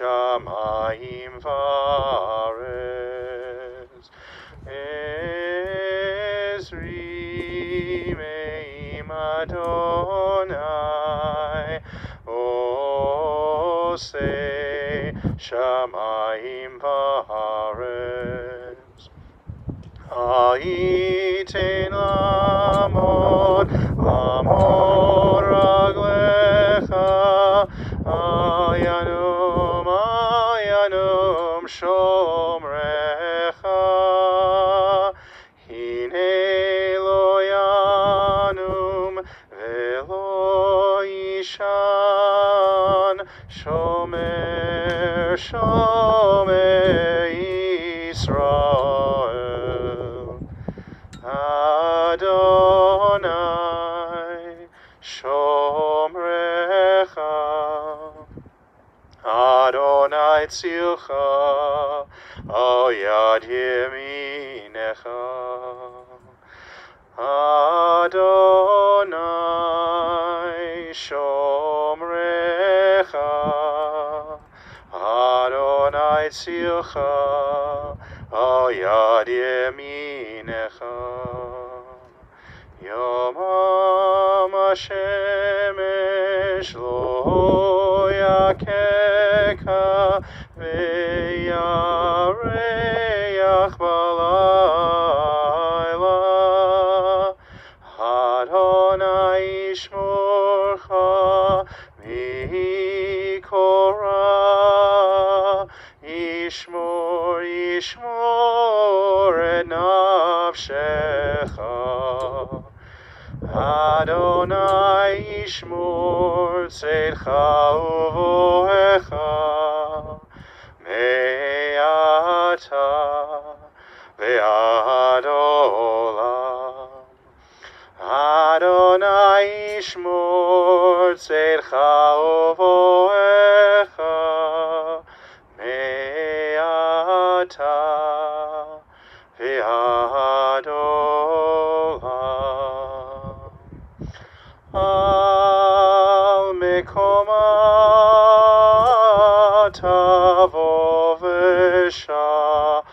Shamayim varetz, Ezri meim Adonai, Osei Shamayim varetz. Aiten lamod raglecha, ayanum shomrecha, hine lo yanum velo yishan, shomer Yisrael. Adonai Shomrecha, Adonai Tzilcha, Al Yad Yeminecha. Adonai Shomrecha, Adonai Tzilcha, Al Yad Yeminecha. Yomam HaShemesh lo yakeka ve'yareach balayla. Adonai yishmorcha mikora, yishmor et nafshecha. Adonai yishmor tzedcha uvohecha me'ata ve'ad olam. Adonai yishmor tzedcha uvohecha me'ata ve'ad olam. Al mekoma tavo v'shalom.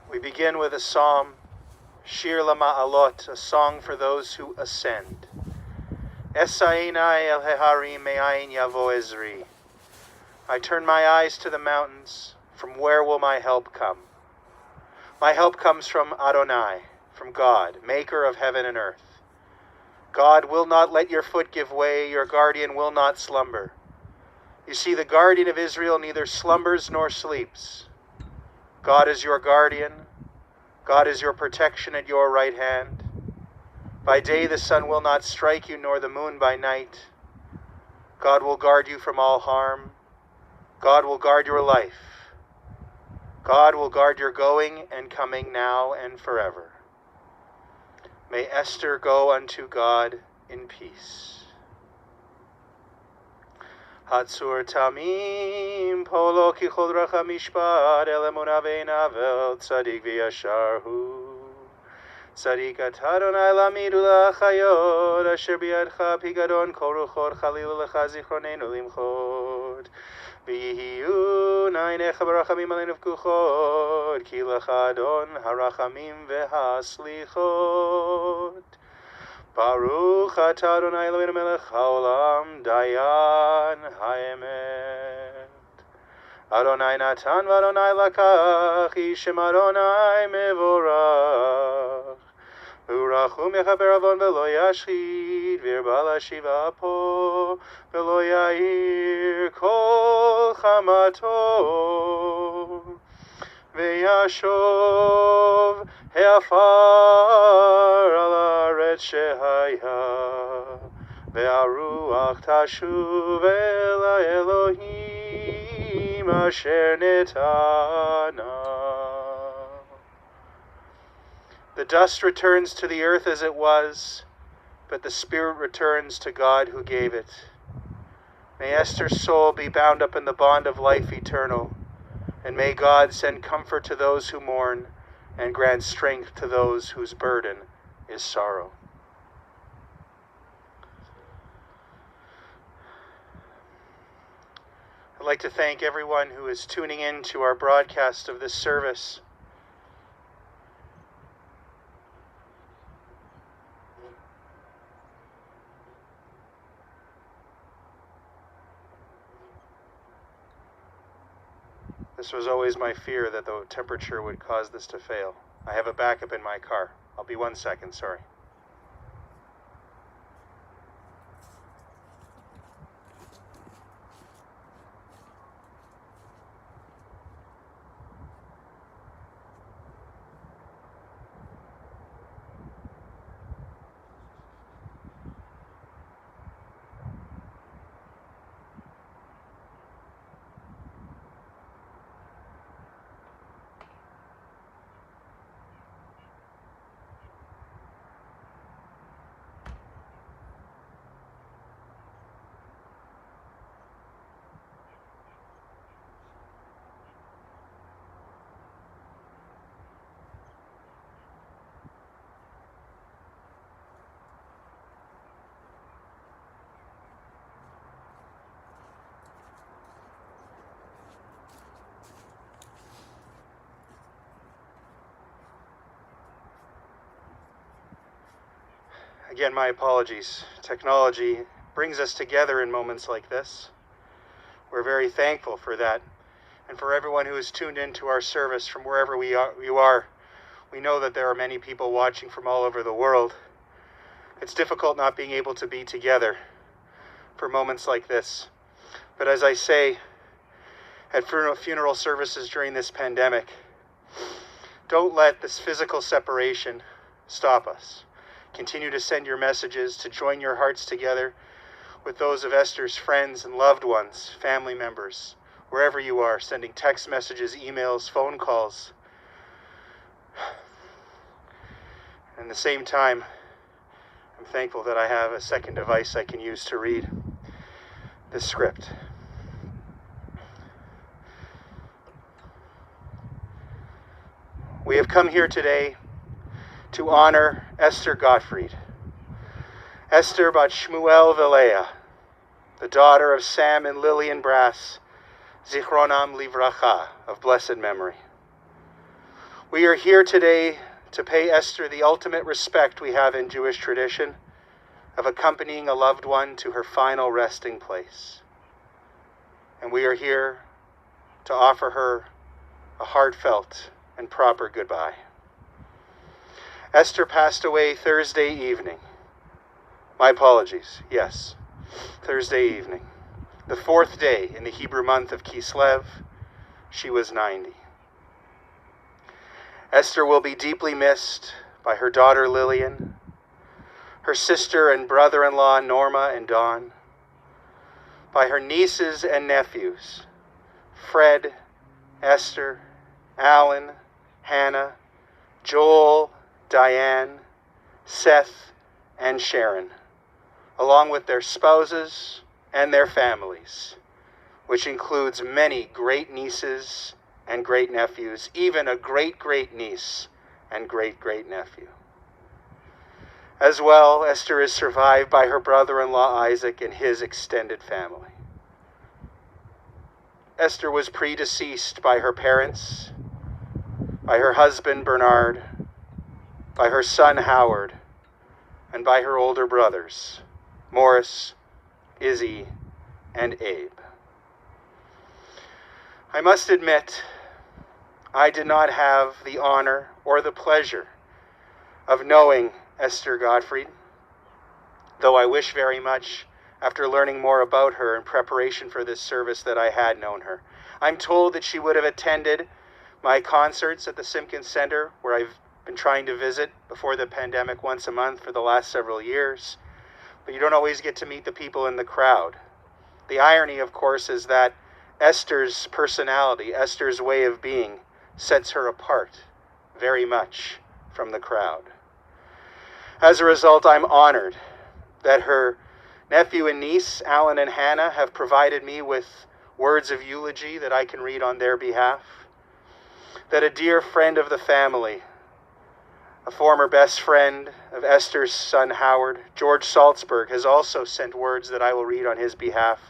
We begin with a psalm, Shir LaMa'alot, a song for those who ascend. Esainai el heharim me'ayin yavo Ezri. I turn my eyes to the mountains. From where will my help come? My help comes from Adonai, from God, maker of heaven and earth. God will not let your foot give way, your guardian will not slumber. You see, the guardian of Israel neither slumbers nor sleeps. God is your guardian. God is your protection at your right hand. By day the sun will not strike you, nor the moon by night. God will guard you from all harm. God will guard your life. God will guard your going and coming now and forever. May Esther go unto God in peace. Hatzur tamim polo kichol racha mishpat elemuna ve'navel tzadik v'yashar hu. Tzadik atadonai lamidu lachayot asher biadcha pigadon kol ruchot chalil lecha zichronenu limchot. V'yihiyu nainecha barachamim aleinu v'kuchot ki lecha adon harachamim v'haslichot. Baruch atah Adonai Eloheinu melech haolam dayan haemet. Adonai natan v'Adonai lakach, Ishem Adonai mevorach. Urachum yechaper avon v'lo yashchit, v'yirba lashiva apo, v'lo ya'ir kol chamato. V'yashov he'afar al haaretz shehaya, ve'aruach tashuv el ha'Elohim asher netana. The dust returns to the earth as it was, but the spirit returns to God who gave it. May Esther's soul be bound up in the bond of life eternal, and may God send comfort to those who mourn and grant strength to those whose burden is sorrow. I'd like to thank everyone who is tuning in to our broadcast of this service. This was always my fear that the temperature would cause this to fail. I have a backup in my car. I'll be 1 second, sorry. Again, my apologies. Technology brings us together in moments like this. We're very thankful for that. And for everyone who is tuned into our service from wherever you are, we know that there are many people watching from all over the world. It's difficult not being able to be together for moments like this. But as I say at funeral services during this pandemic, don't let this physical separation stop us. Continue to send your messages, to join your hearts together with those of Esther's friends and loved ones, family members, wherever you are, sending text messages, emails, phone calls. And at the same time, I'm thankful that I have a second device I can use to read this script. We have come here today to honor Esther Gotfried. Esther bat Shmuel Velea, the daughter of Sam and Lillian Brass, Zichronam Livracha, of blessed memory. We are here today to pay Esther the ultimate respect we have in Jewish tradition of accompanying a loved one to her final resting place. And we are here to offer her a heartfelt and proper goodbye. Esther passed away Thursday evening. My apologies. Yes, Thursday evening. The fourth day in the Hebrew month of Kislev. She was 90. Esther will be deeply missed by her daughter Lillian, her sister and brother-in-law Norma and Dawn, by her nieces and nephews, Fred, Esther, Alan, Hannah, Joel, Diane, Seth, and Sharon, along with their spouses and their families, which includes many great nieces and great nephews, even a great-great-niece and great-great-nephew. As well, Esther is survived by her brother-in-law Isaac and his extended family. Esther was predeceased by her parents, by her husband Bernard, by her son Howard, and by her older brothers, Morris, Izzy, and Abe. I must admit, I did not have the honor or the pleasure of knowing Esther Gotfried, though I wish very much, after learning more about her in preparation for this service, that I had known her. I'm told that she would have attended my concerts at the Simpkins Center, where I've been trying to visit before the pandemic once a month for the last several years, but you don't always get to meet the people in the crowd. The irony, of course, is that Esther's personality, Esther's way of being, sets her apart very much from the crowd. As a result, I'm honored that her nephew and niece, Alan and Hannah, have provided me with words of eulogy that I can read on their behalf. That a dear friend of the family, a former best friend of Esther's son Howard, George Salzberg, has also sent words that I will read on his behalf.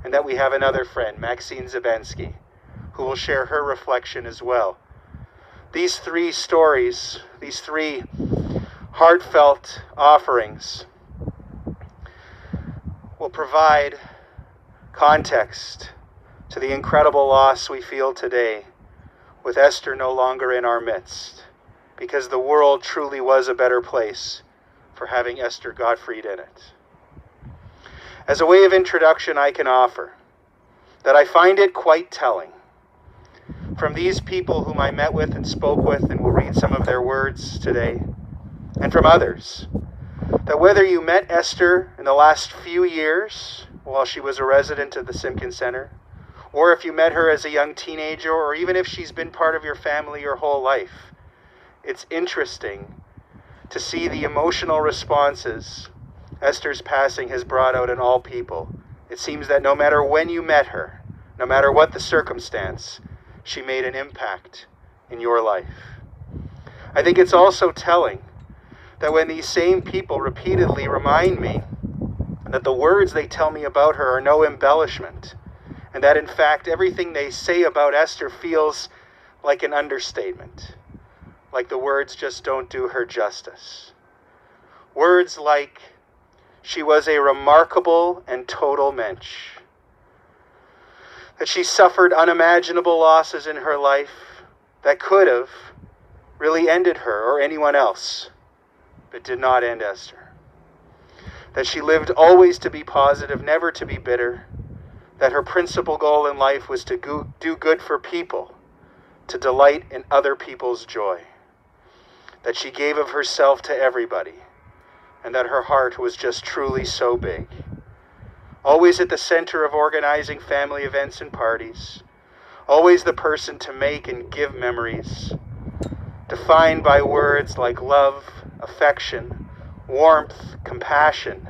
And that we have another friend, Maxine Zabensky, who will share her reflection as well. These three stories, these three heartfelt offerings, will provide context to the incredible loss we feel today with Esther no longer in our midst, because the world truly was a better place for having Esther Gotfried in it. As a way of introduction, I can offer that I find it quite telling from these people whom I met with and spoke with, and will read some of their words today, and from others, that whether you met Esther in the last few years while she was a resident of the Simpkins Center, or if you met her as a young teenager, or even if she's been part of your family your whole life, it's interesting to see the emotional responses Esther's passing has brought out in all people. It seems that no matter when you met her, no matter what the circumstance, she made an impact in your life. I think it's also telling that when these same people repeatedly remind me that the words they tell me about her are no embellishment, and that in fact everything they say about Esther feels like an understatement, like the words just don't do her justice. Words like, she was a remarkable and total mensch, that she suffered unimaginable losses in her life that could have really ended her or anyone else, but did not end Esther. That she lived always to be positive, never to be bitter. That her principal goal in life was to do good for people, to delight in other people's joy. That she gave of herself to everybody, and that her heart was just truly so big. Always at the center of organizing family events and parties. Always the person to make and give memories, defined by words like love, affection, warmth, compassion,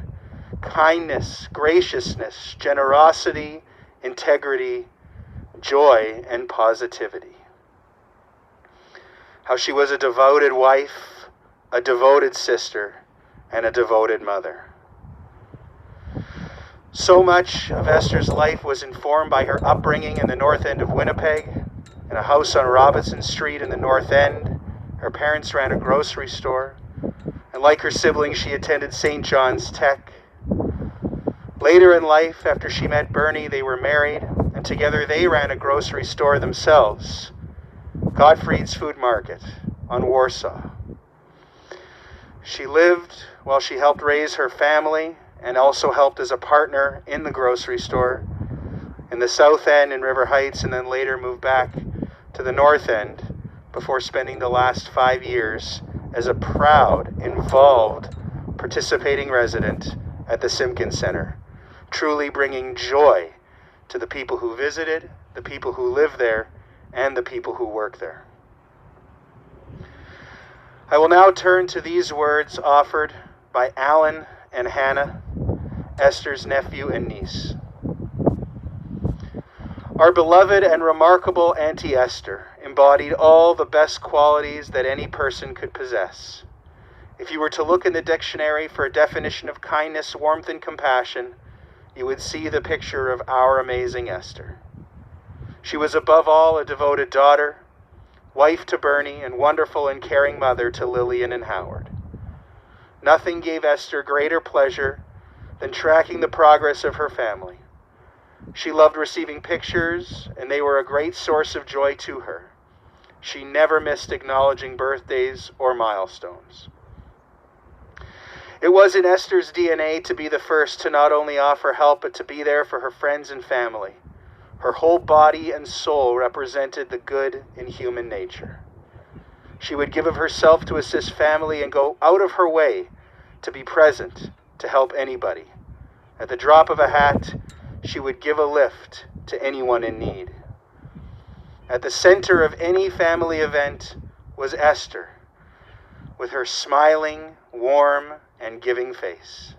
kindness, graciousness, generosity, integrity, joy, and positivity. How she was a devoted wife, a devoted sister, and a devoted mother. So much of Esther's life was informed by her upbringing in the north end of Winnipeg, in a house on Robinson Street in the north end. Her parents ran a grocery store, and like her siblings, she attended St. John's Tech. Later in life, after she met Bernie, they were married, and together they ran a grocery store themselves, Gotfried's Food Market on Warsaw. She lived while she helped raise her family, and also helped as a partner in the grocery store in the south end in River Heights, and then later moved back to the north end before spending the last 5 years as a proud, involved, participating resident at the Simpkins Center, truly bringing joy to the people who visited, the people who live there, and the people who work there. I will now turn to these words offered by Alan and Hannah, Esther's nephew and niece. Our beloved and remarkable Auntie Esther embodied all the best qualities that any person could possess. If you were to look in the dictionary for a definition of kindness, warmth, and compassion, you would see the picture of our amazing Esther. She was above all a devoted daughter, wife to Bernie, and wonderful and caring mother to Lillian and Howard. Nothing gave Esther greater pleasure than tracking the progress of her family. She loved receiving pictures, and they were a great source of joy to her. She never missed acknowledging birthdays or milestones. It was in Esther's DNA to be the first to not only offer help, but to be there for her friends and family. Her whole body and soul represented the good in human nature. She would give of herself to assist family and go out of her way to be present, to help anybody. At the drop of a hat, she would give a lift to anyone in need. At the center of any family event was Esther, with her smiling, warm, and giving face.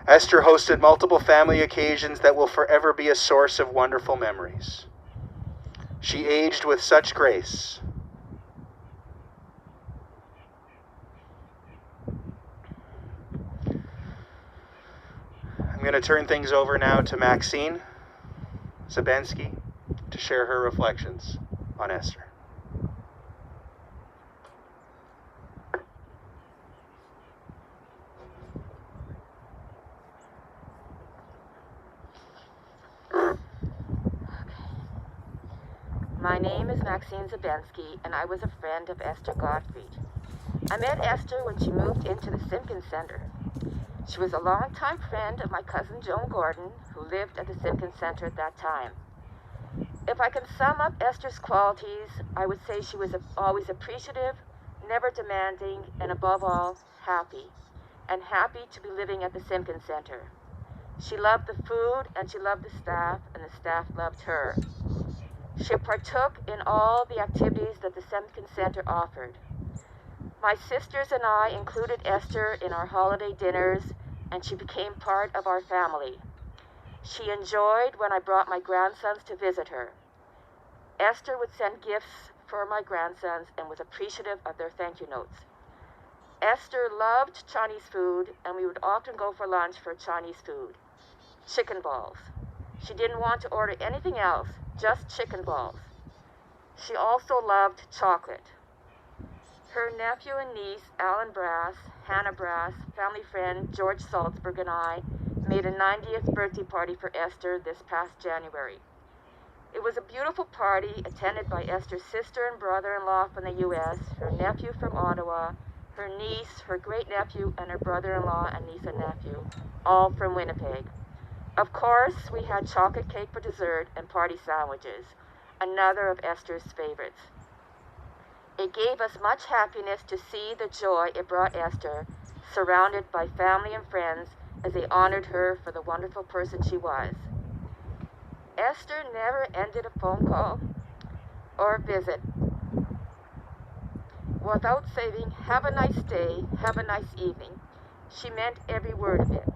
Esther hosted multiple family occasions that will forever be a source of wonderful memories. She aged with such grace. I'm going to turn things over now to Maxine Zabensky to share her reflections on Esther. My name is Maxine Zabensky, and I was a friend of Esther Gotfried. I met Esther when she moved into the Simpkins Center. She was a longtime friend of my cousin Joan Gordon, who lived at the Simpkins Center at that time. If I can sum up Esther's qualities, I would say she was always appreciative, never demanding, and above all, happy. And happy to be living at the Simpkins Center. She loved the food, and she loved the staff, and the staff loved her. She partook in all the activities that the Simpkins Center offered. My sisters and I included Esther in our holiday dinners, and she became part of our family. She enjoyed when I brought my grandsons to visit her. Esther would send gifts for my grandsons and was appreciative of their thank you notes. Esther loved Chinese food, and we would often go for lunch for Chinese food. Chicken balls. She didn't want to order anything else, just chicken balls. She also loved chocolate. Her nephew and niece, Alan Brass, Hannah Brass, family friend George Salzberg, and I made a 90th birthday party for Esther this past January. It was a beautiful party attended by Esther's sister and brother-in-law from the U.S., her nephew from Ottawa, her niece, her great-nephew, and her brother-in-law and niece and nephew, all from Winnipeg. Of course, we had chocolate cake for dessert and party sandwiches, another of Esther's favorites. It gave us much happiness to see the joy it brought Esther, surrounded by family and friends as they honored her for the wonderful person she was. Esther never ended a phone call or a visit without saying, "Have a nice day, have a nice evening." She meant every word of it.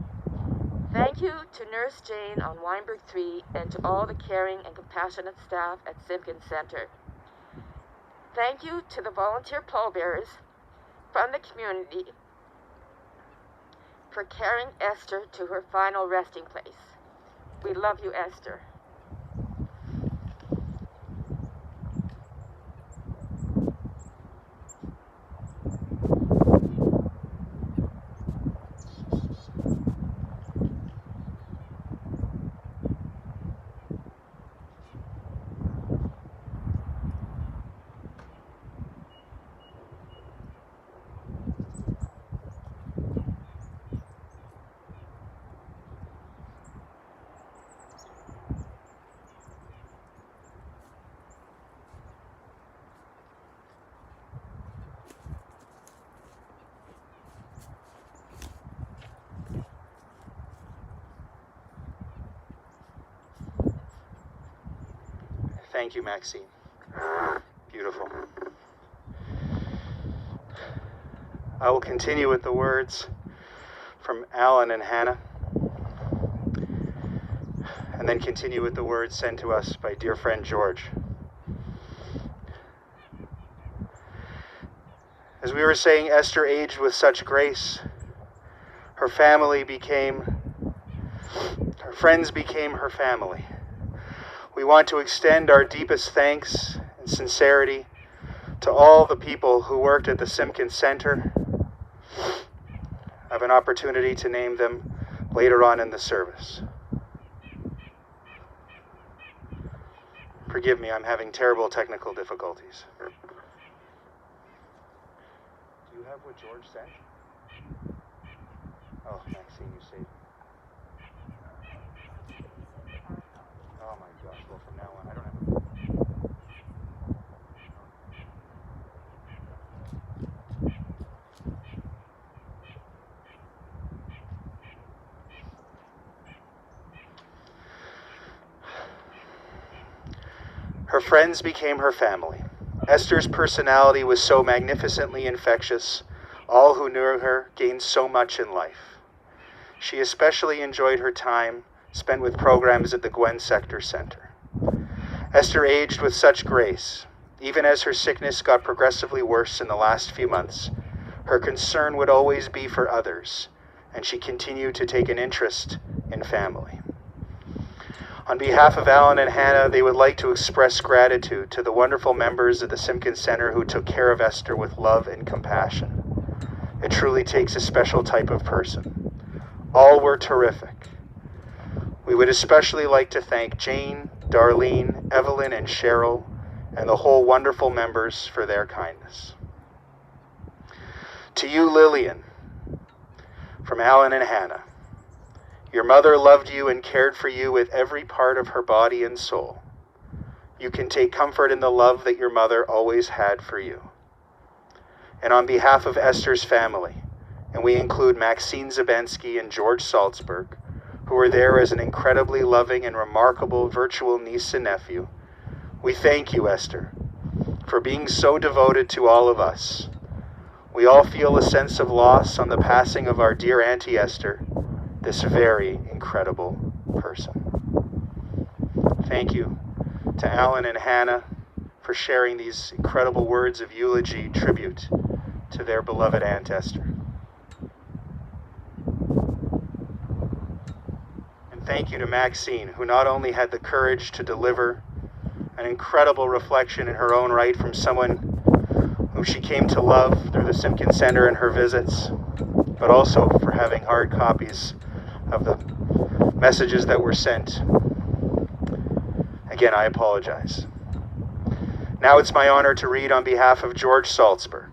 Thank you to Nurse Jane on Weinberg 3 and to all the caring and compassionate staff at Simpkins Center. Thank you to the volunteer pallbearers from the community for carrying Esther to her final resting place. We love you, Esther. Thank you, Maxine. Beautiful. I will continue with the words from Alan and Hannah. and then continue with the words sent to us by dear friend George. As we were saying, Esther aged with such grace. Her friends became her family. We want to extend our deepest thanks and sincerity to all the people who worked at the Simpkins Center. I have an opportunity to name them later on in the service. Forgive me, I'm having terrible technical difficulties. Do you have what George sent? Oh, Maxine, you saved me. Oh my gosh, well from now on, I don't have a... Her friends became her family. Esther's personality was so magnificently infectious. All who knew her gained so much in life. She especially enjoyed her time spent with programs at the Gwen Sector Center. Esther aged with such grace. Even as her sickness got progressively worse in the last few months, her concern would always be for others, and she continued to take an interest in family. On behalf of Alan and Hannah, they would like to express gratitude to the wonderful members of the Simpkins Center who took care of Esther with love and compassion. It truly takes a special type of person. All were terrific. We would especially like to thank Jane, Darlene, Evelyn, and Cheryl, and the whole wonderful members for their kindness. To you, Lillian, from Alan and Hannah. Your mother loved you and cared for you with every part of her body and soul. You can take comfort in the love that your mother always had for you. And on behalf of Esther's family, and we include Maxine Zabensky and George Salzberg, who were there as an incredibly loving and remarkable virtual niece and nephew, we thank you, Esther, for being so devoted to all of us. We all feel a sense of loss on the passing of our dear Auntie Esther, this very incredible person. Thank you to Alan and Hannah for sharing these incredible words of eulogy, tribute to their beloved Aunt Esther. And thank you to Maxine, who not only had the courage to deliver an incredible reflection in her own right from someone whom she came to love through the Simpkins Center and her visits, but also for having hard copies of the messages that were sent. Again, I apologize. Now it's my honor to read on behalf of George Salzberg,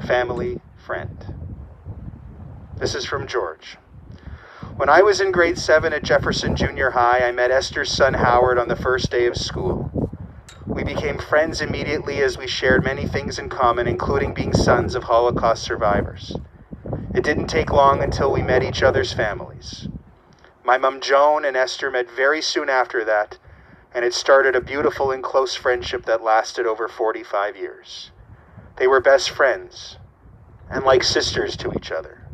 family friend. This is from George. When I was in grade 7 at Jefferson Junior High, I met Esther's son Howard on the first day of school. We became friends immediately as we shared many things in common, including being sons of Holocaust survivors. It didn't take long until we met each other's families. My mom Joan and Esther met very soon after that, and it started a beautiful and close friendship that lasted over 45 years. They were best friends, and like sisters to each other.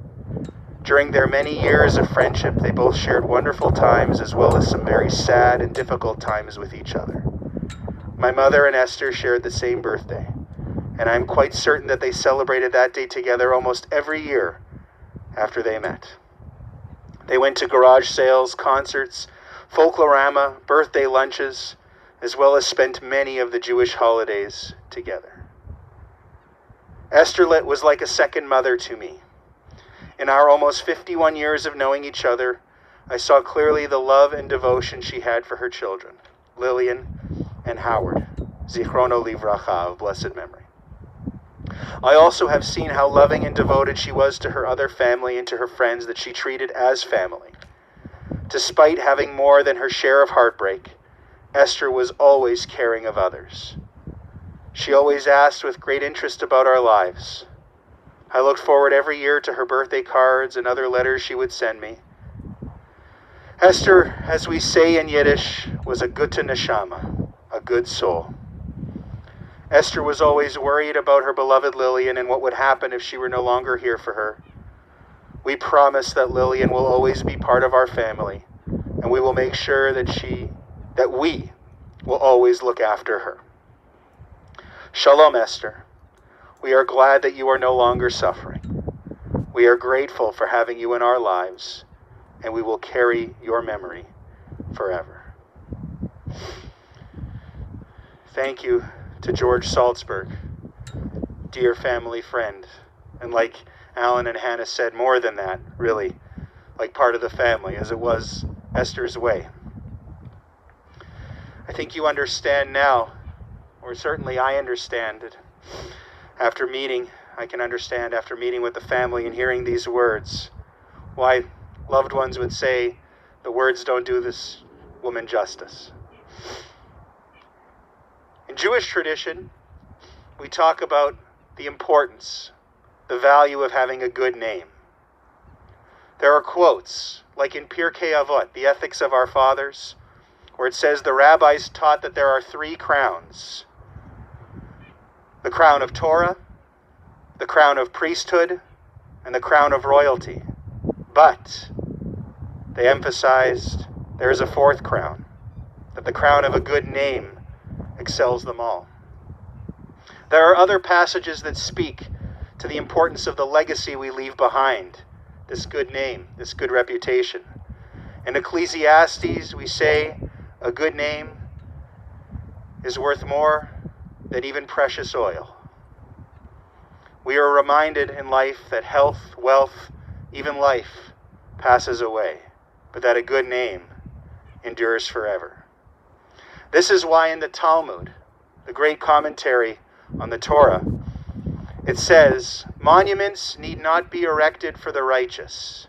During their many years of friendship, they both shared wonderful times as well as some very sad and difficult times with each other. My mother and Esther shared the same birthday, and I'm quite certain that they celebrated that day together almost every year after they met. They went to garage sales, concerts, folklorama, birthday lunches, as well as spent many of the Jewish holidays together. Esther was like a second mother to me. In our almost 51 years of knowing each other, I saw clearly the love and devotion she had for her children, Lillian and Howard, Zichrono Livracha, of blessed memory. I also have seen how loving and devoted she was to her other family and to her friends that she treated as family. Despite having more than her share of heartbreak, Esther was always caring of others. She always asked with great interest about our lives. I looked forward every year to her birthday cards and other letters she would send me. Esther, as we say in Yiddish, was a gute neshama, a good soul. Esther was always worried about her beloved Lillian and what would happen if she were no longer here for her. We promise that Lillian will always be part of our family, and we will make sure that we will always look after her. Shalom, Esther. We are glad that you are no longer suffering. We are grateful for having you in our lives, and we will carry your memory forever. Thank you to George Salzberg, dear family friend, and like Alan and Hannah said, more than that, really, like part of the family, as it was Esther's way. I think you understand now, or certainly I understand it. I can understand after meeting with the family and hearing these words, why loved ones would say, the words don't do this woman justice. In Jewish tradition, we talk about the importance, the value of having a good name. There are quotes, like in Pirkei Avot, the Ethics of Our Fathers, where it says the rabbis taught that there are 3 crowns. The crown of Torah, the crown of priesthood, and the crown of royalty. But they emphasized there is a 4th crown, that the crown of a good name excels them all. There are other passages that speak to the importance of the legacy we leave behind, this good name, this good reputation. In Ecclesiastes, we say a good name is worth more than even precious oil. We are reminded in life that health, wealth, even life passes away, but that a good name endures forever. This is why in the Talmud, the great commentary on the Torah, it says, monuments need not be erected for the righteous.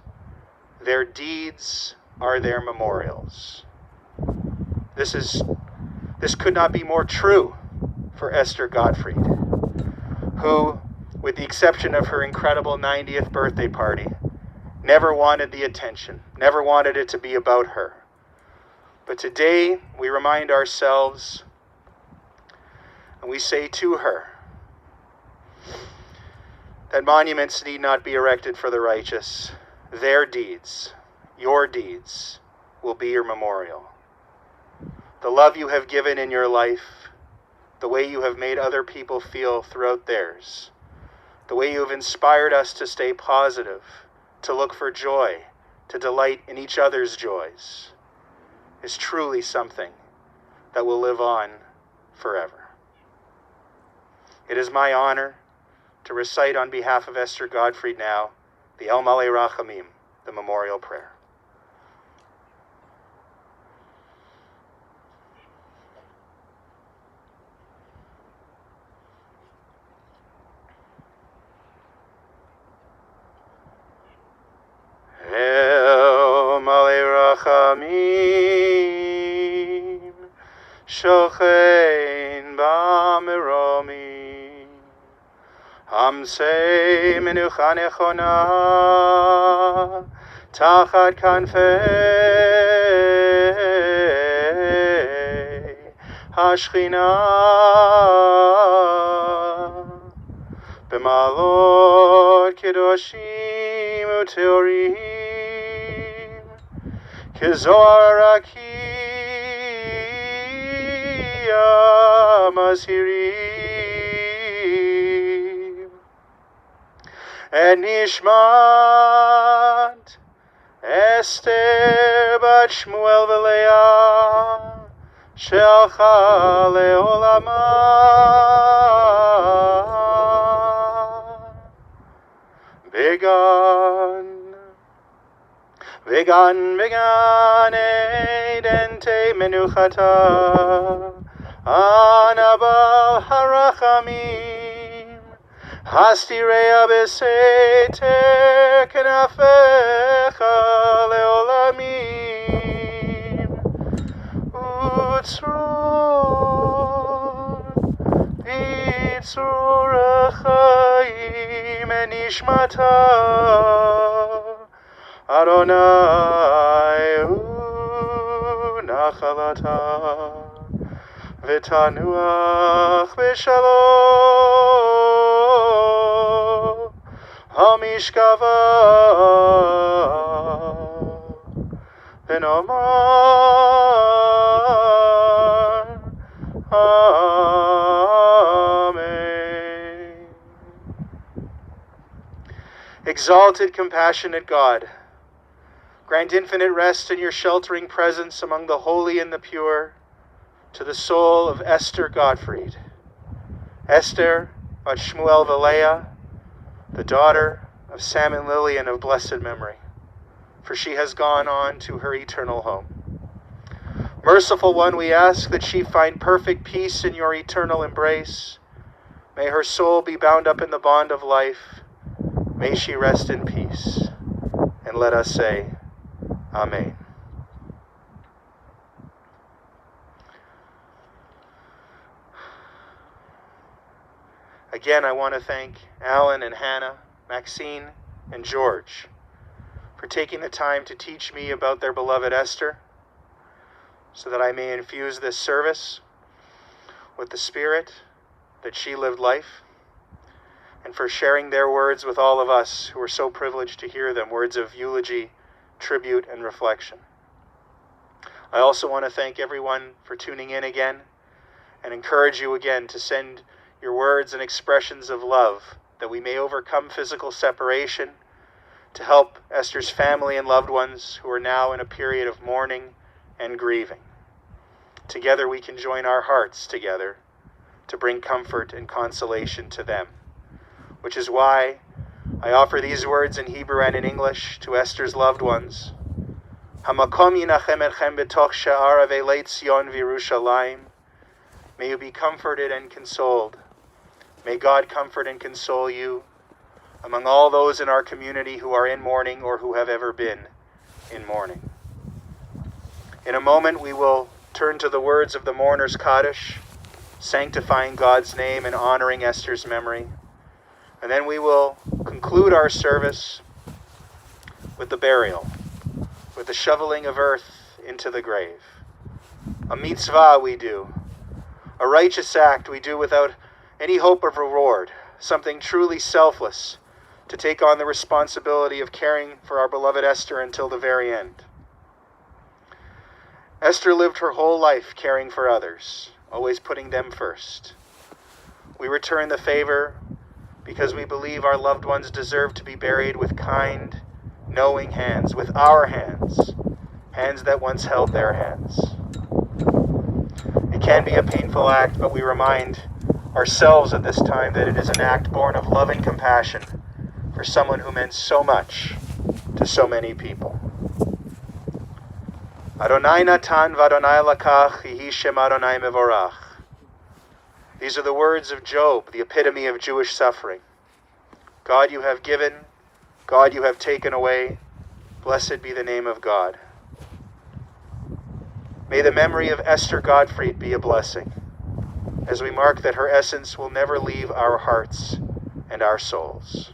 Their deeds are their memorials. This could not be more true for Esther Gotfried, who, with the exception of her incredible 90th birthday party, never wanted the attention, never wanted it to be about her. But today, we remind ourselves, and we say to her, that monuments need not be erected for the righteous. Their deeds, your deeds, will be your memorial. The love you have given in your life, the way you have made other people feel throughout theirs, the way you have inspired us to stay positive, to look for joy, to delight in each other's joys, is truly something that will live on forever. It is my honor to recite on behalf of Esther Gotfried now the El Malei Rachamim, the memorial prayer. El Malei Rachamim, Shochein B'Meromim, Hamsei Menucha Nechona, Tachat Kanfei Hashchina, B'malot Kedoshim U'Teorim, Kezohar Rakia Mazhirim, Et Nishmat Esther Bat Shmuel V'Leah Shelcha Le'olama, Vegan Eidente Menuchata, Anabal Harachamim, Hastirea Beseter Kenafecha Leolamim, Bitzur Achaim Enishmata, Adonai hu nachalata, v'tanuach b'shalom, hamishkava, v'nomar Amen. Exalted, compassionate God, grant infinite rest in your sheltering presence among the holy and the pure to the soul of Esther Gotfried. Esther bat Shmuel Valeah, the daughter of Sam and Lillian of blessed memory, for she has gone on to her eternal home. Merciful One, we ask that she find perfect peace in your eternal embrace. May her soul be bound up in the bond of life. May she rest in peace. And let us say, Amen. Again, I want to thank Alan and Hannah, Maxine and George for taking the time to teach me about their beloved Esther, so that I may infuse this service with the spirit that she lived life, and for sharing their words with all of us who are so privileged to hear them, words of eulogy, tribute, and reflection. I also want to thank everyone for tuning in again, and encourage you again to send your words and expressions of love, that we may overcome physical separation, to help Esther's family and loved ones who are now in a period of mourning and grieving. Together we can join our hearts together to bring comfort and consolation to them, which is why I offer these words in Hebrew and in English to Esther's loved ones. Hamakom yinachem etchem betoch she'ar avelei Tzion v'Yerushalayim. May you be comforted and consoled. May God comfort and console you among all those in our community who are in mourning or who have ever been in mourning. In a moment, we will turn to the words of the mourner's Kaddish, sanctifying God's name and honoring Esther's memory. And then we will conclude our service with the burial, with the shoveling of earth into the grave. A mitzvah we do, a righteous act we do without any hope of reward, something truly selfless, to take on the responsibility of caring for our beloved Esther until the very end. Esther lived her whole life caring for others, always putting them first. We return the favor because we believe our loved ones deserve to be buried with kind, knowing hands, with our hands, hands that once held their hands. It can be a painful act, but we remind ourselves at this time that it is an act born of love and compassion for someone who meant so much to so many people. Adonai natan v'Adonai lakach, yehi shem Adonai mevorach. These are the words of Job, the epitome of Jewish suffering. God, you have given. God, you have taken away. Blessed be the name of God. May the memory of Esther Gotfried be a blessing, as we mark that her essence will never leave our hearts and our souls.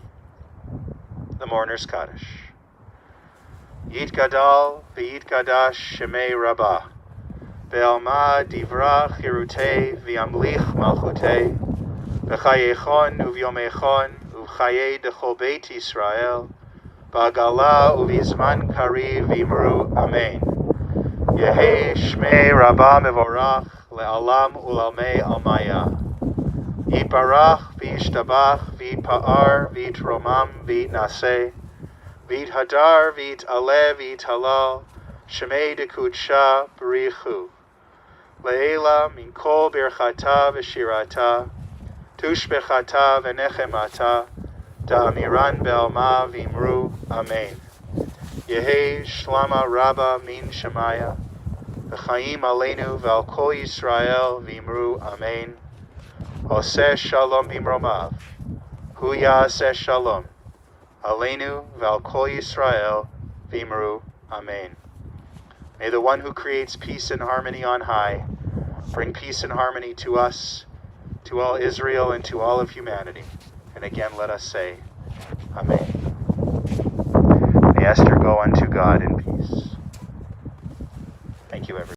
The Mourner's Kaddish. Yit Gadal v'Yit Gadash Shemei Rabbah, Be'alma Divrach Hirutei v'Yamlich Malchutei, B'chayechon u'v'yomechon u'v'chayei dechol Beit Yisrael, Ba'gala u'v'izman kariv v'imru Amen. Yehei Shmei Rabbah Mevorach le'alam u'lalmei almaya. Yiparach v'yishtabach v'yipa'ar v'yitromam v'yitnaseh, v'yithadar v'yit'aleh v'yithalal, Shemei dekudsha b'richu. Le'ela min kol birchata v'shirata, tushbechata v'nechemata, da'amiran be'alma v'imru Amen. Yehei shlama rabba min shemaya, v'chaim aleinu v'al kol Yisrael v'imru Amen. Oseh shalom b'imromav, hu ya'aseh shalom, aleinu v'al kol Yisrael v'imru Amen. May the one who creates peace and harmony on high bring peace and harmony to us, to all Israel, and to all of humanity. And again, let us say, Amen. May Esther go unto God in peace. Thank you, everyone.